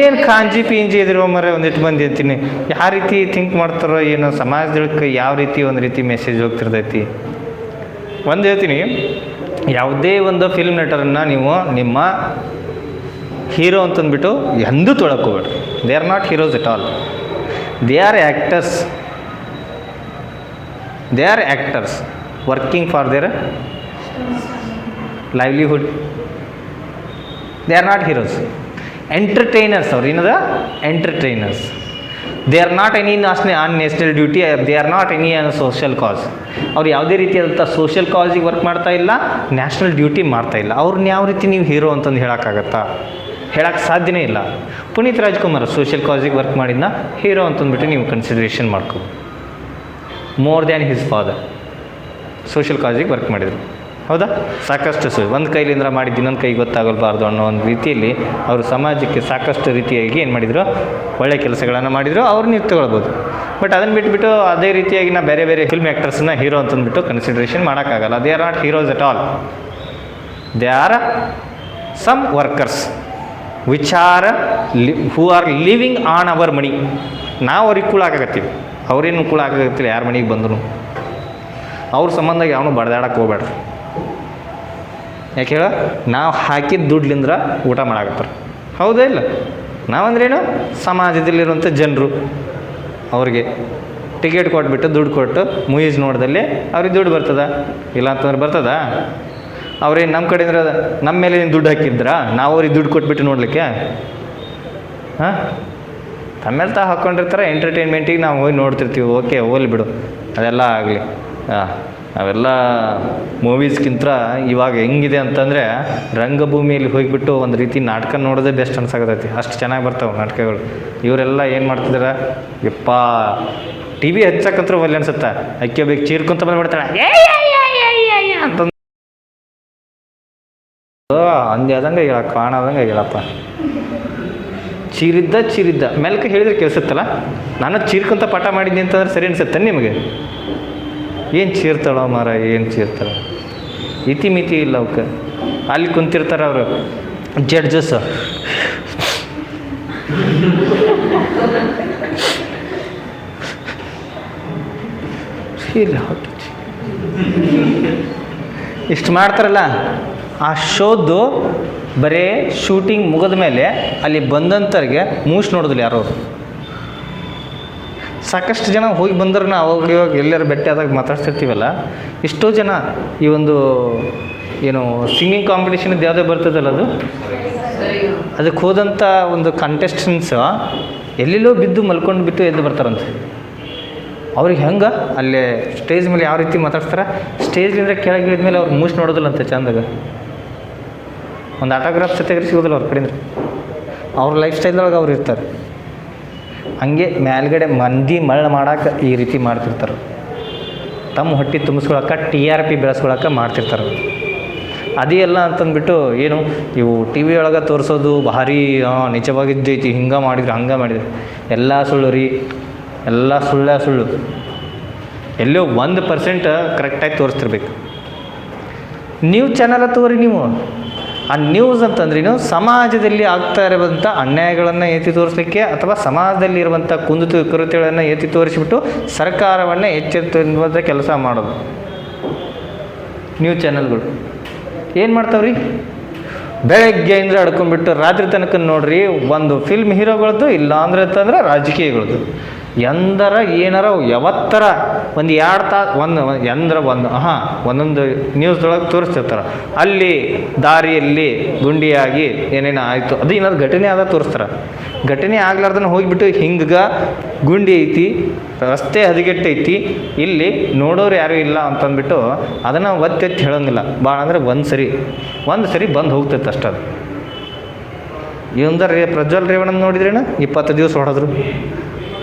ಏನು ಕಾಂಜಿ ಪಿಂಜಿ ಇದಿರೋ ಮರ ಒಂದಿಟ್ಟು ಮಂದಿ ಅಂತೀನಿ. ಯಾವ ರೀತಿ ಥಿಂಕ್ ಮಾಡ್ತಾರೋ ಏನೋ, ಸಮಾಜದಕ್ಕೆ ಯಾವ ರೀತಿ ಒಂದು ರೀತಿ ಮೆಸೇಜ್ ಹೋಗ್ತಿರ್ತೈತಿ. ಒಂದು ಹೇಳ್ತೀನಿ, ಯಾವುದೇ ಒಂದು ಫಿಲ್ಮ್ ನಟರನ್ನು ನೀವು ನಿಮ್ಮ ಹೀರೋ ಅಂತಂದ್ಬಿಟ್ಟು ಎಂದೂ ತೊಳಕೋಬೇಡ್ರಿ. They are not heroes at all. They are actors. They are actors working for their livelihood. They are not heroes. Entertainers ಅವ್ರು. ಏನದ entertainers. They are not any on national duty. They are not any social cause. ಅವ್ರು ಯಾವುದೇ ರೀತಿಯಾದಂಥ social ಕಾಸಿಗೆ work ಮಾಡ್ತಾ ಇಲ್ಲ, national duty ಮಾಡ್ತಾ ಇಲ್ಲ. ಅವ್ರನ್ನ ಯಾವ ರೀತಿ ನೀವು ಹೀರೋ ಅಂತಂದು ಹೇಳೋಕ್ಕಾಗತ್ತಾ? ಹೇಳೋಕ್ಕೆ ಸಾಧ್ಯನೇ ಇಲ್ಲ. ಪುನೀತ್ ರಾಜ್ಕುಮಾರ್ ಸೋಷಿಯಲ್ ಕಾಸಿಗೆ ವರ್ಕ್ ಮಾಡಿದ್ನ ಹೀರೋ ಅಂತಂದ್ಬಿಟ್ಟು ನೀವು ಕನ್ಸಿಡರೇಷನ್ ಮಾಡ್ಕೊ. More than his father social ಕಾಸಿಗೆ ವರ್ಕ್ ಮಾಡಿದರು. ಹೌದಾ? ಸಾಕಷ್ಟು ಒಂದು ಕೈಲಿಂದ ಮಾಡಿದ್ದು ಇನ್ನೊಂದು ಕೈಗೆ ಗೊತ್ತಾಗಲ್ಬಾರ್ದು ಅನ್ನೋ ಒಂದು ರೀತಿಯಲ್ಲಿ ಅವರು ಸಮಾಜಕ್ಕೆ ಸಾಕಷ್ಟು ರೀತಿಯಾಗಿ ಏನು ಮಾಡಿದರು, ಒಳ್ಳೆಯ ಕೆಲಸಗಳನ್ನು ಮಾಡಿದರು. ಅವ್ರನ್ನ ನೀವು ತಗೊಳ್ಬೋದು. ಬಟ್ ಅದನ್ನು ಬಿಟ್ಬಿಟ್ಟು ಅದೇ ರೀತಿಯಾಗಿ ನಾವು ಬೇರೆ ಬೇರೆ ಫಿಲ್ಮ್ ಆ್ಯಕ್ಟರ್ಸನ್ನ ಹೀರೋ ಅಂತಂದ್ಬಿಟ್ಟು ಕನ್ಸಿಡರೇಷನ್ ಮಾಡೋಕ್ಕಾಗಲ್ಲ. They are not heroes at all. They are some workers which are who are living on our money. ನಾವು ಅವ್ರಿಗೆ ಕೂಳಾಗತ್ತೀವಿ, ಅವ್ರೇನು ಕೂಳಾಗತ್ತಿಲ್ಲ. ಯಾರ ಮನೆಗೆ ಬಂದರು ಅವ್ರ ಸಂಬಂಧ ಯಾವನು ಬಡ್ದಾಡಕ್ಕೆ ಹೋಗ್ಬೇಡ್ರಿ. ಯಾಕೆ ಹೇಳ, ನಾವು ಹಾಕಿದ ದುಡ್ಲಿಂದ ಊಟ ಮಾಡಾಕತ್ತಾರೆ. ಹೌದಾ ಇಲ್ಲ? ನಾವಂದ್ರೇನು, ಸಮಾಜದಲ್ಲಿರುವಂಥ ಜನರು ಅವ್ರಿಗೆ ಟಿಕೆಟ್ ಕೊಟ್ಬಿಟ್ಟು ದುಡ್ಡು ಕೊಟ್ಟು ಮೂವೀಸ್ ನೋಡ್ದಲ್ಲಿ ಅವ್ರಿಗೆ ದುಡ್ಡು ಬರ್ತದ? ಇಲ್ಲ ಅಂತಂದ್ರೆ ಬರ್ತದ? ಅವ್ರೇನು ನಮ್ಮ ಕಡೆಯಿಂದ ನಮ್ಮ ಮೇಲೆ ದುಡ್ಡು ಹಾಕಿದ್ರಾ? ನಾವು ಅವ್ರಿಗೆ ದುಡ್ಡು ಕೊಟ್ಬಿಟ್ಟು ನೋಡಲಿಕ್ಕೆ? ಹಾಂ, ತಮ್ಮೇಲೆ ಹಾಕ್ಕೊಂಡಿರ್ತಾರೆ. ಎಂಟರ್ಟೈನ್ಮೆಂಟಿಗೆ ನಾವು ಹೋಗಿ ನೋಡ್ತಿರ್ತೀವಿ. ಓಕೆ, ಹೋಗ್ಲಿ ಬಿಡು, ಅದೆಲ್ಲ ಆಗಲಿ. ಅವೆಲ್ಲ ಮೂವೀಸ್ಗಿಂತ ಇವಾಗ ಹೆಂಗಿದೆ ಅಂತಂದರೆ, ರಂಗಭೂಮಿಯಲ್ಲಿ ಹೋಗಿಬಿಟ್ಟು ಒಂದು ರೀತಿ ನಾಟಕ ನೋಡೋದೇ ಬೆಸ್ಟ್ ಅನ್ಸಾಕತ್ತೈತಿ. ಅಷ್ಟು ಚೆನ್ನಾಗಿ ಬರ್ತಾವೆ ನಾಟಕಗಳು. ಇವರೆಲ್ಲ ಏನು ಮಾಡ್ತಿದಾರೆ, ಯಪ್ಪ ಟಿ ವಿ ಹಚ್ಚಕ್ಕಂತೂ ಒಳ್ಳೆ ಅನ್ಸುತ್ತೆ. ಅಕ್ಕಿ ಬೇಕು ಚೀರ್ಕೊಂತ ಬಂದ್ಬಿಡ್ತಾಳೆ ಅಂತಂದು ಅಂದ್ಯಾದಂಗೆ ಹೇಳ, ಕಾಣದಂಗೆ ಹೇಳಪ್ಪ. ಚೀರಿದ್ದ ಮೆಲ್ಕ ಹೇಳಿದ್ರೆ ಕೇಳಿಸುತ್ತಲ್ಲ. ನಾನು ಚೀರ್ಕೊಂತ ಪಾಠ ಮಾಡಿದ್ನಿ ಅಂತಂದ್ರೆ ಸರಿ ಅನ್ಸುತ್ತೆ ನಿಮಗೆ? ಏನು ಚೀರ್ತಾಳೋ ಮಾರ, ಏನು ಚೀರ್ತಾಳ? ಇತಿ ಮಿತಿ ಇಲ್ಲ ಅವಕ್ಕೆ. ಅಲ್ಲಿ ಕುಂತಿರ್ತಾರೆ ಅವರು ಜಡ್ಜಸ್. ಇಷ್ಟು ಮಾಡ್ತಾರಲ್ಲ, ಆ ಶೋದು ಬರೀ ಶೂಟಿಂಗ್ ಮುಗಿದ ಮೇಲೆ ಅಲ್ಲಿ ಬಂದಂಥವ್ರಿಗೆ ಮೂಸ್ ನೋಡೋದಿಲ್ಲ ಯಾರೋ. ಸಾಕಷ್ಟು ಜನ ಹೋಗಿ ಬಂದ್ರೆ ನಾವು ಇವಾಗ ಎಲ್ಲರೂ ಭೇಟಿ ಆದಾಗ ಮಾತಾಡ್ತಿರ್ತೀವಲ್ಲ, ಎಷ್ಟೋ ಜನ ಈ ಒಂದು ಏನು ಸಿಂಗಿಂಗ್ ಕಾಂಪಿಟೇಷನ್ದು ಯಾವುದೇ ಬರ್ತದಲ್ಲ, ಅದಕ್ಕೆ ಹೋದಂಥ ಒಂದು ಕಂಟೆಸ್ಟೆಂಟ್ಸು ಎಲ್ಲೆಲ್ಲೋ ಬಿದ್ದು ಮಲ್ಕೊಂಡು ಬಿಟ್ಟು ಎದ್ದು ಬರ್ತಾರಂತೆ. ಅವ್ರಿಗೆ ಹೆಂಗೆ ಅಲ್ಲೇ ಸ್ಟೇಜ್ ಮೇಲೆ ಯಾವ ರೀತಿ ಮಾತಾಡ್ತಾರೆ, ಸ್ಟೇಜ್ಲಿಂದ ಕೆಳಗೆ ಇಳಿದ್ಮೇಲೆ ಅವ್ರು ಮೂಸ್ ನೋಡೋದಿಲ್ಲ ಅಂತ ಚಂದಾಗ. ಒಂದು ಆಟೋಗ್ರಾಫ್ ಸತ್ಯಾಗ್ರಹ ಸಿಗೋದಿಲ್ಲ ಅವ್ರ ಕಡೆಯಿಂದ. ಅವ್ರ ಲೈಫ್ ಸ್ಟೈಲ್ದೊಳಗೆ ಅವ್ರು ಇರ್ತಾರೆ. ಹಂಗೆ ಮೇಲ್ಗಡೆ ಮಂದಿ ಮಳ್ಳ ಮಾಡೋಕೆ ಈ ರೀತಿ ಮಾಡ್ತಿರ್ತಾರೆ. ತಮ್ಮ ಹೊಟ್ಟೆ ತುಂಬಿಸ್ಕೊಳಕ್ಕೆ, TRP ಬೆಳೆಸ್ಕೊಳಕ್ಕೆ ಮಾಡ್ತಿರ್ತಾರೆ. ಅದೇ ಎಲ್ಲ ಅಂತಂದ್ಬಿಟ್ಟು ಏನು ಇವು ಟಿ ವಿ ಒಳಗೆ ತೋರಿಸೋದು ಭಾರಿ ನಿಜವಾಗಿದ್ದೈತಿ, ಹಿಂಗೆ ಮಾಡಿದ್ರು ಹಂಗೆ ಮಾಡಿದ್ರು, ಎಲ್ಲ ಸುಳ್ಳು ರೀ. ಎಲ್ಲ ಸುಳ್ಳು. ಎಲ್ಲೋ 1% ಕರೆಕ್ಟಾಗಿ ತೋರಿಸ್ತಿರ್ಬೇಕು. ನ್ಯೂಸ್ ಚಾನಲ್ ತೋರಿ ನೀವು. ಆ ನ್ಯೂಸ್ ಅಂತಂದ್ರೇನು, ಸಮಾಜದಲ್ಲಿ ಆಗ್ತಾ ಇರುವಂಥ ಅನ್ಯಾಯಗಳನ್ನು ಎತ್ತಿ ತೋರಿಸಲಿಕ್ಕೆ ಅಥವಾ ಸಮಾಜದಲ್ಲಿ ಇರುವಂಥ ಕುಂದುಕೊರತೆಗಳನ್ನು ಎತ್ತಿ ತೋರಿಸಿಬಿಟ್ಟು ಸರ್ಕಾರವನ್ನು ಎಚ್ಚೆತ್ತುವಂಥ ಕೆಲಸ ಮಾಡೋದು ನ್ಯೂಸ್ ಚಾನಲ್ಗಳು. ಏನು ಮಾಡ್ತಾವ್ರಿ, ಬೆಳಗ್ಗೆಯಿಂದ ಅಡ್ಕೊಂಡ್ಬಿಟ್ಟು ರಾತ್ರಿ ತನಕ ನೋಡ್ರಿ ಒಂದು ಫಿಲ್ಮ್ ಹೀರೋಗಳದ್ದು, ಇಲ್ಲ ಅಂದ್ರೆ ಅಂತಂದ್ರೆ ರಾಜಕೀಯಗಳದ್ದು. ಎಂದರ ಏನಾರ ಯಾವತ್ತರ ಒಂದು 2 ತಾಸು ಒಂದೊಂದು ನ್ಯೂಸ್ದೊಳಗೆ ತೋರಿಸ್ತಿರ್ತಾರೆ. ಅಲ್ಲಿ ದಾರಿಯಲ್ಲಿ ಗುಂಡಿಯಾಗಿ ಏನೇನು ಆಯಿತು, ಅದು ಏನಾದ್ರು ಘಟನೆ ಆದ ತೋರಿಸ್ತಾರೆ. ಘಟನೆ ಆಗ್ಲಾರ್ದನ್ನ ಹೋಗಿಬಿಟ್ಟು ಹಿಂಗೆ ಗುಂಡಿ ಐತಿ, ರಸ್ತೆ ಹದಗೆಟ್ಟೈತಿ, ಇಲ್ಲಿ ನೋಡೋರು ಯಾರೂ ಇಲ್ಲ ಅಂತಂದ್ಬಿಟ್ಟು ಅದನ್ನು ಒತ್ತೆತ್ತಿ ಹೇಳೋಂಗಿಲ್ಲ. ಭಾಳ ಅಂದರೆ ಒಂದು ಸರಿ ಬಂದು ಹೋಗ್ತೈತೆ ಅಷ್ಟೇ. ಅದು ಇವಂದ ಪ್ರಜ್ವಲ್ ರೇವಣ್ಣ ನೋಡಿದ್ರೇನು 20 ದಿವಸ ಹೊಡೆದ್ರು.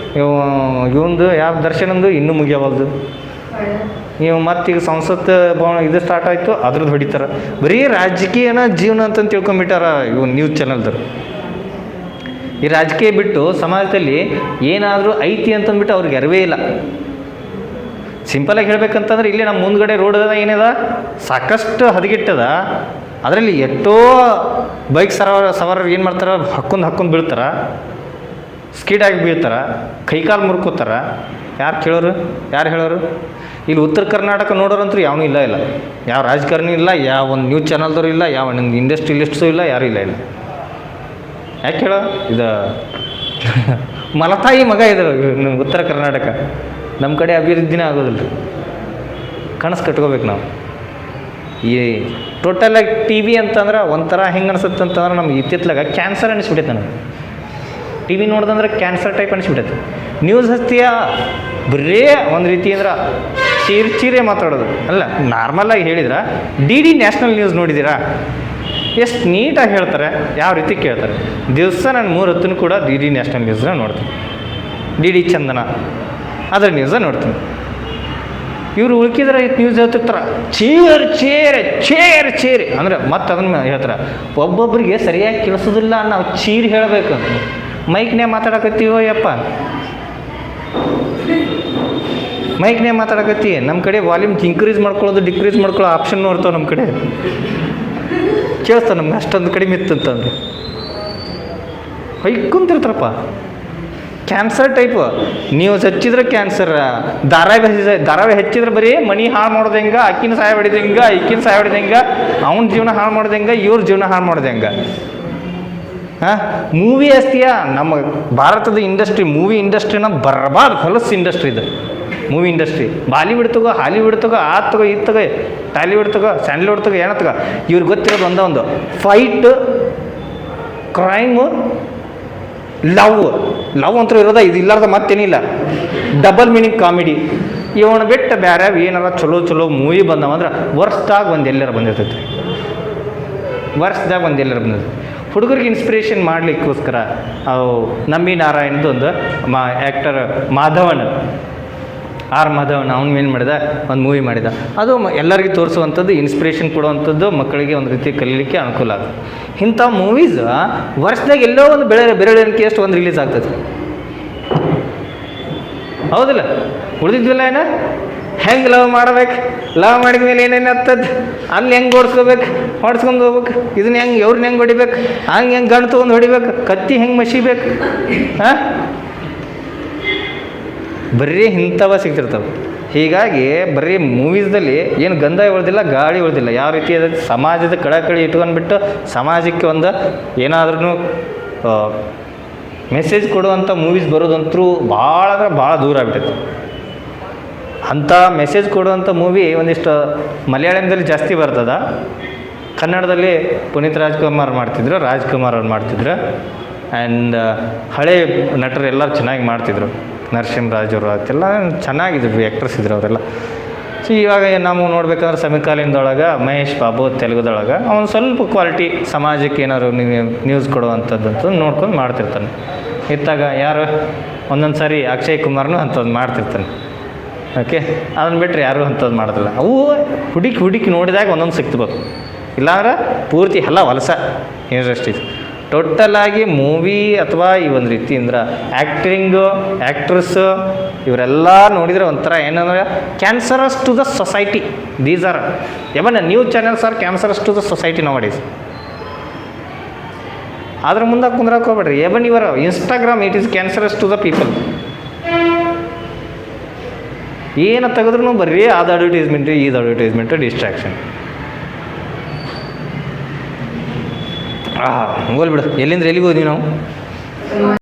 ಇವಂದು ಯಾವ ದರ್ಶನಂದು ಇನ್ನೂ ಮುಗಿಯವಲ್ದು. ನೀವು ಮತ್ತೀಗ ಸಂಸತ್ ಭವನ ಇದು ಸ್ಟಾರ್ಟ್ ಆಯಿತು, ಅದ್ರದ್ದು ಹೊಡಿತಾರೆ. ಬರೀ ರಾಜಕೀಯನ ಜೀವನ ಅಂತ ತಿಳ್ಕೊಂಬಿಟ್ಟಾರ ಇವು ನ್ಯೂಸ್ ಚಾನಲ್ದರು. ಈ ರಾಜಕೀಯ ಬಿಟ್ಟು ಸಮಾಜದಲ್ಲಿ ಏನಾದರೂ ಐತಿ ಅಂತಂದ್ಬಿಟ್ಟು ಅವ್ರಿಗೆ ಅರಿವೇ ಇಲ್ಲ. ಸಿಂಪಲಾಗಿ ಹೇಳ್ಬೇಕಂತಂದ್ರೆ ಇಲ್ಲಿ ನಮ್ಮ ಮುಂದ್ಗಡೆ ರೋಡ್ ಏನಿದೆ ಸಾಕಷ್ಟು ಹದಗೆಟ್ಟದ. ಅದರಲ್ಲಿ ಎಷ್ಟೋ ಬೈಕ್ ಸವಾರರು ಏನು ಮಾಡ್ತಾರೆ, ಹಾಕ್ಕೊಂಡು ಬೀಳ್ತಾರೆ, ಸ್ಕೀಡಾಗಿ ಬೀಳ್ತಾರೆ, ಕೈಕಾಲು ಮುರ್ಕೋತಾರೆ. ಯಾರು ಕೇಳೋರು, ಯಾರು ಹೇಳೋರು? ಇಲ್ಲಿ ಉತ್ತರ ಕರ್ನಾಟಕ ನೋಡೋರಂತೂ ಯಾವನೂ ಇಲ್ಲ, ಯಾವ ರಾಜಕಾರಣಿ ಇಲ್ಲ, ಯಾವ ಒಂದು ನ್ಯೂಸ್ ಚಾನಲ್ದವರು ಇಲ್ಲ, ಯಾವ ಒಂದು ಇಂಡಸ್ಟ್ರಿಯಲಿಸ್ಟ್ಸು ಇಲ್ಲ, ಯಾರೂ ಇಲ್ಲ. ಯಾಕೆ ಹೇಳೋ, ಇದು ಮಲತಾಯಿ ಮಗ ಇದು ಉತ್ತರ ಕರ್ನಾಟಕ. ನಮ್ಮ ಕಡೆ ಅಭಿವೃದ್ಧಿನೇ ಆಗೋದಿಲ್ಲ. ಕನಸು ಕಟ್ಕೋಬೇಕು ನಾವು. ಈ ಟೋಟಲಾಗಿ ಟಿ ವಿ ಅಂತಂದ್ರೆ ಒಂಥರ ಹೆಂಗೆ ಅನಿಸುತ್ತೆ ಅಂತಂದ್ರೆ ನಮ್ಗೆ ಇತ್ತಿತ್ಲಾಗ ಕ್ಯಾನ್ಸರ್ ಅನಿಸ್ಬಿಟ್ಟೈತೆ ನನಗೆ. ಟಿ ವಿ ನೋಡ್ದಂದ್ರೆ ಕ್ಯಾನ್ಸರ್ ಟೈಪ್ ಅನಿಸ್ಬಿಟ್ಟೈತೆ. ನ್ಯೂಸ್ ಹಚ್ತೀಯ ಬರೇ ಒಂದು ರೀತಿ ಅಂದ್ರೆ ಚೀರೇ ಮಾತಾಡೋದು ಅಲ್ಲ. ನಾರ್ಮಲಾಗಿ ಹೇಳಿದ್ರೆ ಡಿ ನ್ಯಾಷನಲ್ ನ್ಯೂಸ್ ನೋಡಿದ್ದೀರಾ? ಎಷ್ಟು ನೀಟಾಗಿ ಹೇಳ್ತಾರೆ, ಯಾವ ರೀತಿ ಕೇಳ್ತಾರೆ. ದಿವಸ ನಾನು 3 ಹೊತ್ತೂ ಕೂಡ ಡಿ ನ್ಯಾಷನಲ್ ನ್ಯೂಸ್ನ ನೋಡ್ತೀನಿ. ಡಿ ಚಂದನ ಅದರ ನ್ಯೂಸ ನೋಡ್ತೀನಿ. ಇವರು ಉಳ್ಕಿದ್ರೆ ನ್ಯೂಸ್ ಹೇಳ್ತಿರ್ತಾರೆ ಚೇರ್ ಅಂದರೆ ಮತ್ತೆ ಅದನ್ನು ಹೇಳ್ತಾರೆ. ಒಬ್ಬೊಬ್ಬರಿಗೆ ಸರಿಯಾಗಿ ಕೇಳಿಸೋದಿಲ್ಲ, ನಾವು ಚೀರ್ ಹೇಳಬೇಕು. ಮೈಕ್ನೇ ಮಾತಾಡಕತ್ತೀವೋ ಯಪ್ಪ, ಮೈಕ್ನೇ ಮಾತಾಡಕತ್ತಿ. ನಮ್ಮ ಕಡೆ ವಾಲ್ಯೂಮ್ ಇನ್ಕ್ರೀಸ್ ಮಾಡ್ಕೊಳ್ಳೋದು ಡಿಕ್ರೀಸ್ ಮಾಡ್ಕೊಳ್ಳೋ ಆಪ್ಷನ್ ನೋಡ್ತಾವೆ. ನಮ್ಮ ಕಡೆ ಕೇಳಿಸ್ತಾವೆ ನಮ್ಗೆ ಅಷ್ಟೊಂದು ಕಡಿಮೆ ಇತ್ತಂತಂದ್ರೆ ಹೊಯ್ಕೊಂತಿರ್ತಾರಪ್ಪ. ಕ್ಯಾನ್ಸರ್ ಟೈಪು ನ್ಯೂಸ್ ಹಚ್ಚಿದ್ರೆ ಕ್ಯಾನ್ಸರ್, ಧಾರಾವಾಹಿ ಹಚ್ಚಿದ್ರೆ ಬರೀ ಮನಿ ಹಾಳು ಮಾಡೋದು ಹೆಂಗೆ, ಅಕ್ಕಿನ ಸಹಾಯ ಹೊಡಿದು ಹೆಂಗೆ, ಇಕ್ಕಿನ ಸಹಾಯ ಹೊಡಿದು ಹೆಂಗೆ, ಅವ್ನ ಜೀವನ ಹಾಳು ಮಾಡೋದು ಹೆಂಗೆ, ಇವ್ರ ಜೀವನ ಹಾಳು ಮಾಡೋದು ಹೆಂಗೆ. ಹಾಂ, ಮೂವಿ ಅಸ್ತಿಯ ನಮ್ಮ ಭಾರತದ ಇಂಡಸ್ಟ್ರಿ, ಮೂವಿ ಇಂಡಸ್ಟ್ರಿನ ಬರ್ಬಾದ್ ಹೊಲಸು ಇಂಡಸ್ಟ್ರಿ ಇದು. ಮೂವಿ ಇಂಡಸ್ಟ್ರಿ ಬಾಲಿವುಡ್ ತಗೋ, ಹಾಲಿವುಡ್ ತಗೋ, ತಗೋ, ಇದು ತಗೋ, ಟಾಲಿವುಡ್ ತಗೋ, ಸ್ಯಾಂಡಲ್ವುಡ್ ತಗೋ, ಏನೋ ತಗೋ, ಇವ್ರಿಗೆ ಗೊತ್ತಿರೋದು ಒಂದು ಫೈಟ್, ಕ್ರೈಮು, ಲವ್ ಅಂತೂ ಇರೋದ. ಇದು ಇಲ್ಲಾರ್ದ ಮತ್ತೇನಿಲ್ಲ. Double meaning comedy. ಇವನು ಬಿಟ್ಟು ಬೇರೆ ಏನಾರ ಚಲೋ ಮೂವಿ ಬಂದವಂದ್ರೆ ವರ್ಷದಾಗ ಒಂದು ಎಲ್ಲರ ಬಂದಿರ್ತೈತಿ. ಹುಡುಗರಿಗೆ ಇನ್ಸ್ಪಿರೇಷನ್ ಮಾಡಲಿಕ್ಕೋಸ್ಕರ ಅವು ನಂಬಿ ನಾರಾಯಣದ್ದು ಒಂದು ಆ್ಯಕ್ಟರ್ ಮಾಧವನ್ ಅವ್ನು ಏನು ಮಾಡಿದ, ಒಂದು ಮೂವಿ ಮಾಡಿದ. ಅದು ಎಲ್ಲರಿಗೂ ತೋರಿಸುವಂಥದ್ದು, ಇನ್ಸ್ಪಿರೇಷನ್ ಕೊಡುವಂಥದ್ದು, ಮಕ್ಕಳಿಗೆ ಒಂದು ರೀತಿ ಕಲೀಲಿಕ್ಕೆ ಅನುಕೂಲ ಆಗುತ್ತೆ. ಇಂಥ ಮೂವೀಸ್ ವರ್ಷದಾಗ ಎಲ್ಲೋ ಒಂದು ಬೆರಳಿಕೆ ಅಷ್ಟು ಒಂದು ರಿಲೀಸ್ ಆಗ್ತದೆ. ಹೌದಿಲ್ಲ? ಉಳಿದಿದ್ವಿಲ್ಲ ಏನ, ಹೆಂಗೆ ಲವ್ ಮಾಡ್ಬೇಕು, ಲವ್ ಮಾಡಿದ ಮೇಲೆ ಏನೇನು ಆಗ್ತದೆ, ಅಲ್ಲಿ ಹೆಂಗೆ ಹೊಡ್ಸ್ಕೊಂಡು ಹೋಗ್ಬೇಕು, ಇದನ್ನ ಹೆಂಗೆ ಇವ್ರನ್ನ ಹೆಂಗೆ ಹೊಡಿಬೇಕು, ಹೆಂಗೆ ಗಂಡು ತೊಗೊಂಡು ಹೊಡಿಬೇಕು, ಕತ್ತಿ ಹೆಂಗೆ ಮಸಿಬೇಕು. ಹಾಂ, ಬರೀ ಇಂಥವ ಸಿಗ್ತಿರ್ತವೆ. ಹೀಗಾಗಿ ಬರೀ ಮೂವೀಸ್ದಲ್ಲಿ ಏನು ಗಂಧ ಉಳಿದಿಲ್ಲ, ಗಾಳಿ ಉಳಿದಿಲ್ಲ. ಯಾವ ರೀತಿ ಅದ ಸಮಾಜದ ಕಳಕಳಿ ಇಟ್ಕೊಂಡ್ಬಿಟ್ಟು ಸಮಾಜಕ್ಕೆ ಒಂದು ಏನಾದ್ರೂ ಮೆಸೇಜ್ ಕೊಡುವಂಥ ಮೂವೀಸ್ ಬರೋದಂತರೂ ಭಾಳ ಅಂದ್ರೆ ಭಾಳ ದೂರ ಆಗ್ಬಿಟ್ಟೈತೆ. ಅಂಥ ಮೆಸೇಜ್ ಕೊಡುವಂಥ ಮೂವಿ ಒಂದಿಷ್ಟು ಮಲಯಾಳಂದಲ್ಲಿ ಜಾಸ್ತಿ ಬರ್ತದ. ಕನ್ನಡದಲ್ಲಿ ಪುನೀತ್ ರಾಜ್ಕುಮಾರ್ ಅವ್ರು ಮಾಡ್ತಿದ್ರು. ಆ್ಯಂಡ್ ಹಳೆ ನಟರು ಎಲ್ಲರೂ ಚೆನ್ನಾಗಿ ಮಾಡ್ತಿದ್ರು. ನರಸಿಂಹರಾಜ್ ಅವರು ಅದೆಲ್ಲ ಚೆನ್ನಾಗಿದ್ರು, ಆ್ಯಕ್ಟ್ರಸ್ ಇದ್ರು ಅವರೆಲ್ಲ. ಸೊ ಇವಾಗ ನಾವು ನೋಡ್ಬೇಕಂದ್ರೆ ಸಮಕಾಲೀನದೊಳಗೆ ಮಹೇಶ್ ಬಾಬು ತೆಲುಗುದೊಳಗೆ ಅವನು ಸ್ವಲ್ಪ ಕ್ವಾಲಿಟಿ ಸಮಾಜಕ್ಕೆ ಏನಾದ್ರು ನ್ಯೂಸ್ ಕೊಡುವಂಥದ್ದಂತ ನೋಡ್ಕೊಂಡು ಮಾಡ್ತಿರ್ತಾನೆ. ಇತ್ತಾಗ ಯಾರು ಒಂದೊಂದು ಸಾರಿ ಅಕ್ಷಯ್ ಕುಮಾರ್ನು ಅಂಥದ್ದು ಮಾಡ್ತಿರ್ತಾನೆ. ಓಕೆ, ಅದನ್ನು ಬಿಟ್ಟರೆ ಯಾರೂ ಅಂಥದ್ದು ಮಾಡೋದಿಲ್ಲ. ಅವು ಹುಡುಕಿ ನೋಡಿದಾಗ ಒಂದೊಂದು ಸಿಕ್ತಬೇಕು. ಇಲ್ಲಾಂದ್ರೆ ಪೂರ್ತಿ ಎಲ್ಲ ಹೊಲಸ ಇಂಡಸ್ಟ್ರಿ. ಟೋಟಲಾಗಿ ಮೂವಿ ಅಥವಾ ಈ ಒಂದು ರೀತಿ ಅಂದ್ರೆ ಆ್ಯಕ್ಟಿಂಗು, ಆ್ಯಕ್ಟ್ರಸ್ಸು ಇವರೆಲ್ಲ ನೋಡಿದರೆ ಒಂಥರ ಏನಂದ್ರೆ cancerous to the society. These are even news channels are cancerous to the society nowadays. ಅದ್ರ ಮುಂದೆ ಕುಂದ್ರಕ್ಕೆ ಹೋಗ್ಬೇಡ್ರಿ. ಎವನ್ ಇವರ Instagram it is cancerous to the people. ಏನು ತೆಗೆದ್ರೂ ಬರ್ರಿ ಅದು ಅಡ್ವರ್ಟೈಸ್ಮೆಂಟು, ಇದು ಅಡ್ವರ್ಟೈಸ್ಮೆಂಟು, ಡಿಸ್ಟ್ರಾಕ್ಷನ್. ಹೋಗ್ಬಿಡು, ಎಲ್ಲಿಂದ ಎಲ್ಲಿಗೆ ಹೋದ್ವಿ ನಾವು.